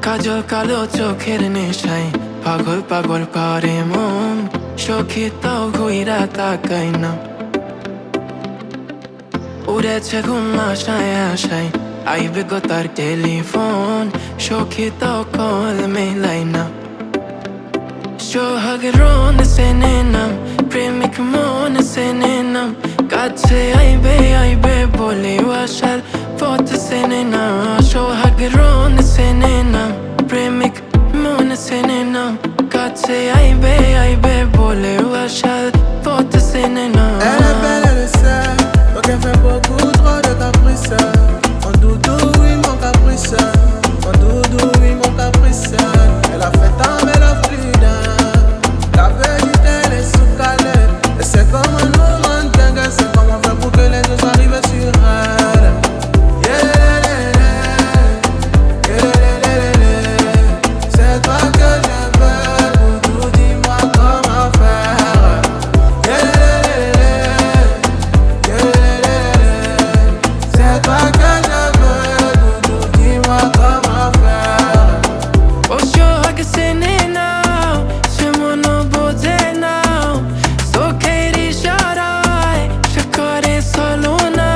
কাজল কালো চোখের নেশায় পাগল পাগল করে মন সখী তাও ঘুইরা তাকাই না উড়েছে ঘুম আশায় আশায় আইবে গো তার টেলিফোন সখী তাও কল মেলাই না সোহাগ রোন সেনে নাম প্রেমিক মন সেনে নাম কাছে আইবে আইবে বলে আশার পথ সেনে না সোহাগ রোন সেনে নাম প্রেমিক মন সেনে নাম কাছে আইবে আইবে bole achal porte sénéna. Elle est belle, elle le sait, donc elle fait beaucoup trop de caprices. Mon doudou, oui mon caprice. Mon doudou, oui mon caprice. Elle a fait tant mais elle a plus d'un. La vérité elle est sous calée. Et c'est comme un moment dingue. C'est comment on fait pour que les deux arrivent sur elle. C'est toi que je veux, doudou, dis-moi comment faire. C'est toi que je veux, doudou, dis-moi comment faire. Oh, sohaag sénéna, c'est mon beauté now. So kairi sharai, shakare salona.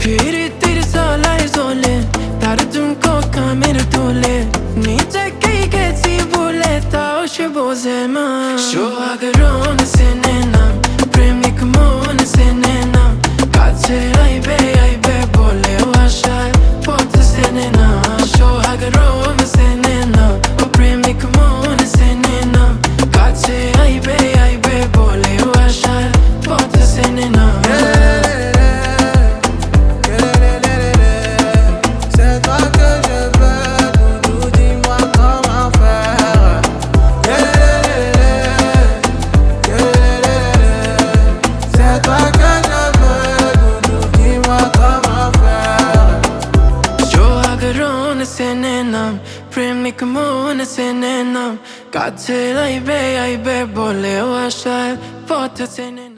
Piri tiri salai zole, tar tumko kamer tole. Niche kai gesi bole tao she bozema. Sohaag ron sénéna, premik mon sénéna. Kache aibe aibe bole ashal pot sénéna. Sohaag ron sénéna, premik mon sénéna. Kache aibe aibe bole ashal pot sénéna. C'est toi que je veux, doudou, dis-moi comment faire. C'est toi que je veux, doudou, dis-moi comment faire. Sohaag ron sénéna, premik mon sénéna. Kache aibe aibe bole ashal pot sénéna.